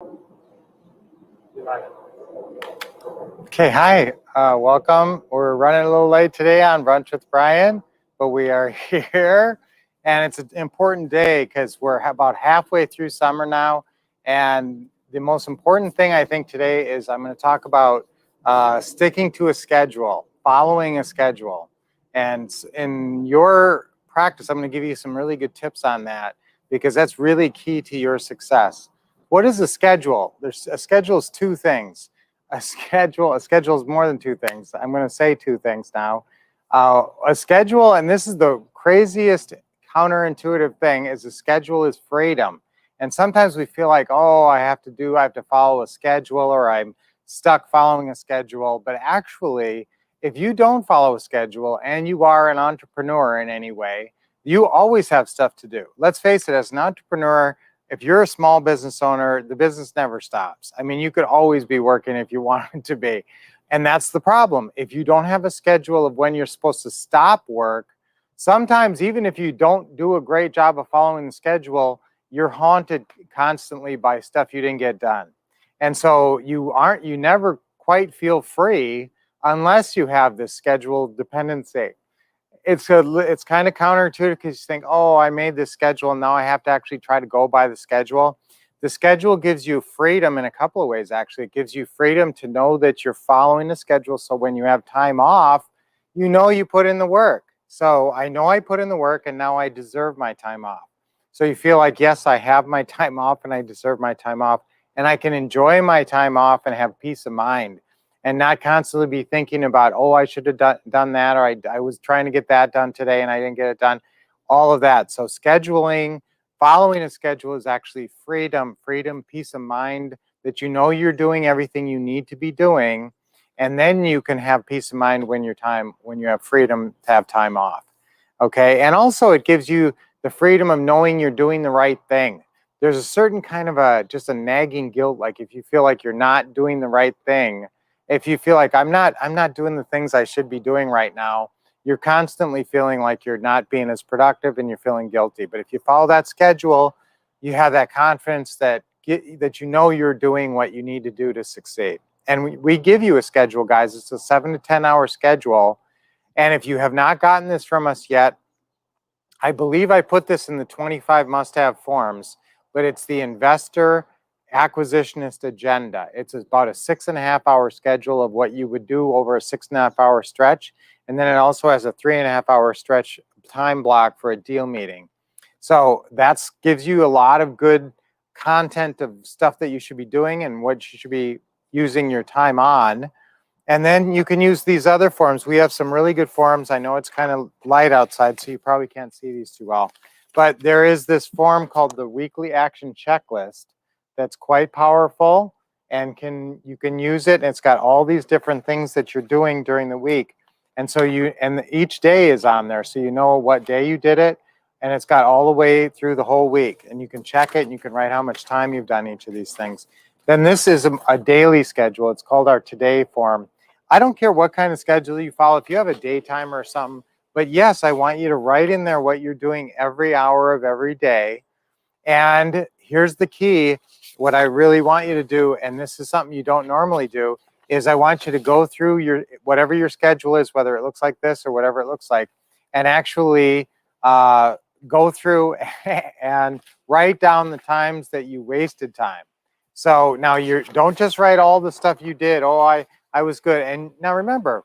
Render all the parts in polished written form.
Okay, hi, welcome. We're running a little late today on Brunch with Brian, but we are here, and it's an important day because we're about halfway through summer now, and the most important thing I think today is I'm going to talk about sticking to a schedule, following a schedule, and in your practice, I'm going to give you some really good tips on that because that's really key to your success. What is a schedule? A schedule is two things. A schedule is more than two things. I'm going to say two things now. A schedule, and this is the craziest counterintuitive thing, is a schedule is freedom. And sometimes we feel like, oh, I have to follow a schedule, or I'm stuck following a schedule. But actually, if you don't follow a schedule and you are an entrepreneur in any way, you always have stuff to do. Let's face it, as an entrepreneur, if you're a small business owner, the business never stops. I mean, you could always be working if you wanted to be. And that's the problem. If you don't have a schedule of when you're supposed to stop work, sometimes even if you don't do a great job of following the schedule, you're haunted constantly by stuff you didn't get done. And so you never quite feel free unless you have this schedule dependency. It's kind of counterintuitive because you think, oh, I made this schedule and now I have to actually try to go by the schedule. The schedule gives you freedom in a couple of ways, actually. It gives you freedom to know that you're following the schedule, so when you have time off, you know you put in the work. So I know I put in the work and now I deserve my time off. So you feel like, yes, I have my time off and I deserve my time off, and I can enjoy my time off and have peace of mind, and not constantly be thinking about, oh, I should have done that, or I was trying to get that done today and I didn't get it done, all of that. So scheduling, following a schedule is actually freedom, peace of mind, that you know you're doing everything you need to be doing, and then you can have peace of mind when you have freedom to have time off. Okay, and also it gives you the freedom of knowing you're doing the right thing. There's a certain kind of just a nagging guilt, like if you feel like you're not doing the right thing, if you feel like I'm not doing the things I should be doing right now, you're constantly feeling like you're not being as productive and you're feeling guilty. But if you follow that schedule, you have that confidence that you know you're doing what you need to do to succeed. And we give you a schedule, guys. It's a 7 to 10 hour schedule. And if you have not gotten this from us yet, I believe I put this in the 25 must-have forms, but it's the Investor Acquisitionist Agenda. It's about a 6.5 hour schedule of what you would do over a 6.5 hour stretch. And then it also has a 3.5 hour stretch time block for a deal meeting. So that gives you a lot of good content of stuff that you should be doing and what you should be using your time on. And then you can use these other forms. We have some really good forms. I know it's kind of light outside, so you probably can't see these too well. But there is this form called the Weekly Action Checklist that's quite powerful, and you can use it. And it's got all these different things that you're doing during the week. And so each day is on there, so you know what day you did it. And it's got all the way through the whole week. And you can check it and you can write how much time you've done each of these things. Then this is a daily schedule. It's called our Today form. I don't care what kind of schedule you follow. If you have a day timer or something, but yes, I want you to write in there what you're doing every hour of every day. And here's the key. What I really want you to do, and this is something you don't normally do, is I want you to go through whatever your schedule is, whether it looks like this or whatever it looks like, and actually go through and write down the times that you wasted time. So now don't just write all the stuff you did. Oh, I was good. And now remember,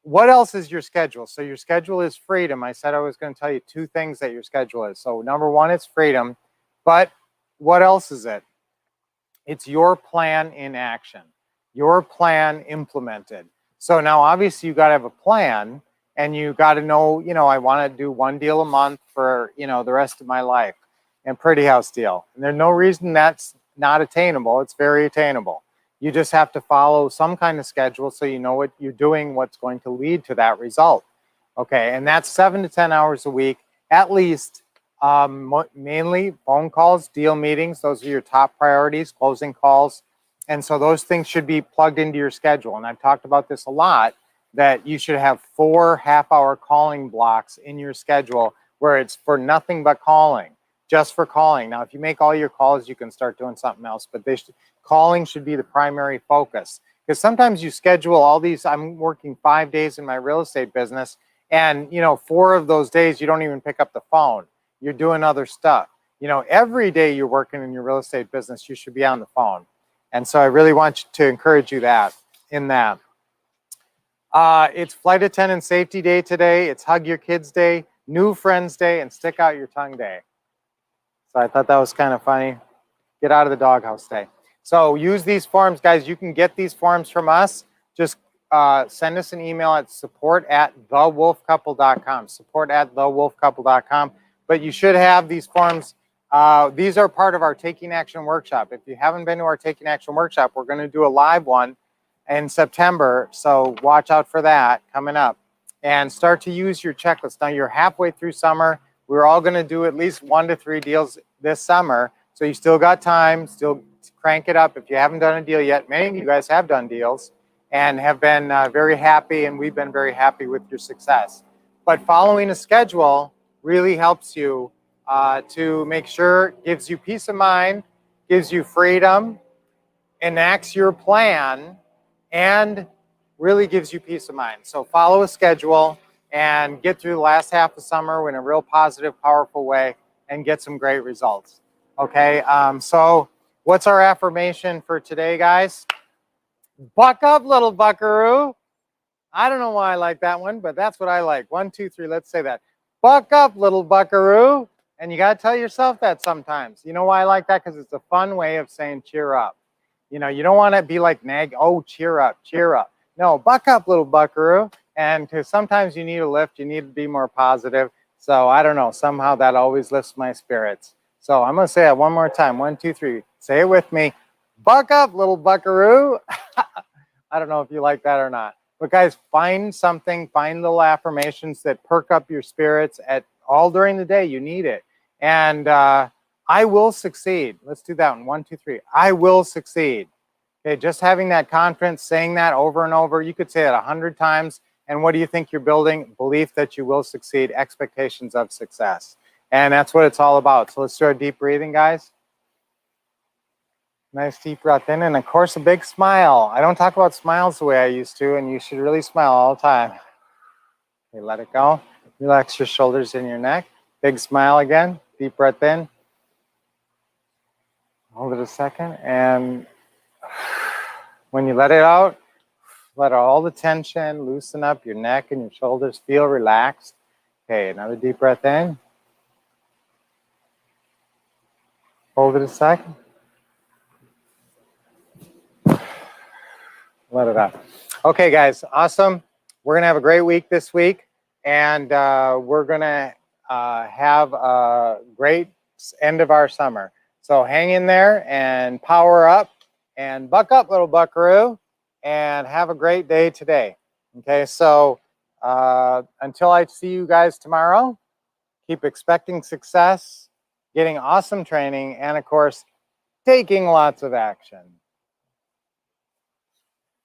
what else is your schedule? So your schedule is freedom. I said I was going to tell you two things that your schedule is. So number one, it's freedom. But what else is it? It's your plan in action, your plan implemented. So now obviously you got to have a plan, and you got to know, I want to do one deal a month for, the rest of my life, and Pretty House deal. And there's no reason that's not attainable. It's very attainable. You just have to follow some kind of schedule so you know what you're doing, what's going to lead to that result. Okay, and that's 7 to 10 hours a week, at least. Mainly phone calls, deal meetings. Those are your top priorities, closing calls. And so those things should be plugged into your schedule. And I've talked about this a lot, that you should have 4 half-hour calling blocks in your schedule where it's for nothing but calling. just for calling. Now, if you make all your calls, you can start doing something else, but calling should be the primary focus. Because sometimes you schedule all these, I'm working 5 days in my real estate business, and 4 of those days you don't even pick up the phone. You're doing other stuff. Every day you're working in your real estate business, you should be on the phone. And so I really want to encourage you in that. It's Flight Attendant Safety Day today. It's Hug Your Kids Day, New Friends Day, and Stick Out Your Tongue Day. So I thought that was kind of funny. Get out of the doghouse day. So use these forms, guys. You can get these forms from us. Just send us an email at support@thewolfcouple.com. Support@thewolfcouple.com. But you should have these forms. These are part of our Taking Action Workshop. If you haven't been to our Taking Action Workshop, we're going to do a live one in September. So watch out for that coming up. And start to use your checklist. Now you're halfway through summer. We're all going to do at least 1 to 3 deals this summer. So you still got time, still crank it up. If you haven't done a deal yet, many of you guys have done deals and have been very happy, and we've been very happy with your success. But following a schedule really helps you to make sure, gives you peace of mind, gives you freedom, enacts your plan, and really gives you peace of mind. So follow a schedule and get through the last half of summer in a real positive, powerful way and get some great results. Okay, so what's our affirmation for today, guys? Buck up, little buckaroo. I don't know why I like that one, but that's what I like. 1, 2, 3, let's say that. Buck up, little buckaroo. And you got to tell yourself that sometimes. You know why I like that? Because it's a fun way of saying cheer up. You don't want to be like nag, oh, cheer up, cheer up. No, buck up, little buckaroo. And because sometimes you need a lift, you need to be more positive. So I don't know, somehow that always lifts my spirits. So I'm going to say it one more time. 1, 2, 3. Say it with me. Buck up, little buckaroo. I don't know if you like that or not. But guys, find something, find little affirmations that perk up your spirits all during the day. You need it. And I will succeed. Let's do that one. 1, 2, 3. I will succeed. Okay, just having that confidence, saying that over and over. You could say it 100 times. And what do you think you're building? Belief that you will succeed, expectations of success. And that's what it's all about. So let's do our deep breathing, guys. Nice deep breath in, and of course a big smile. I don't talk about smiles the way I used to, and you should really smile all the time. Okay, let it go. Relax your shoulders and your neck. Big smile again. Deep breath in. Hold it a second, and when you let it out, let all the tension loosen up your neck and your shoulders. Feel relaxed. Okay, another deep breath in. Hold it a second. Let it out. Okay, guys, awesome. We're going to have a great week this week, and we're going to have a great end of our summer. So hang in there and power up and buck up, little buckaroo, and have a great day today. Okay, so until I see you guys tomorrow, keep expecting success, getting awesome training, and of course, taking lots of action.